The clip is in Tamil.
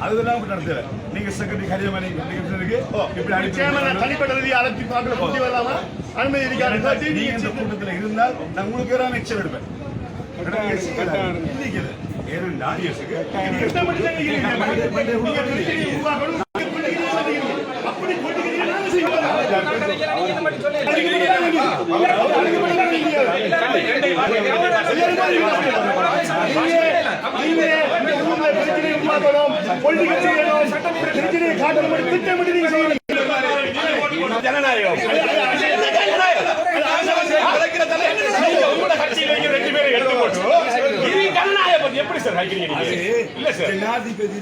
அதெல்லாம் நடத்தல நீங்க செக்ரட்டரி கரியமணி தனிப்பட்ட அழைச்சி பார்க்கல புத்தி வரலாமா அனுமதி இருக்காது நீங்க இந்த கூட்டத்தில் இருந்தால் நான் உங்களுக்கு வேற எக்ஸ்ட்ரா எடுப்பேன் ஜனாதிபதி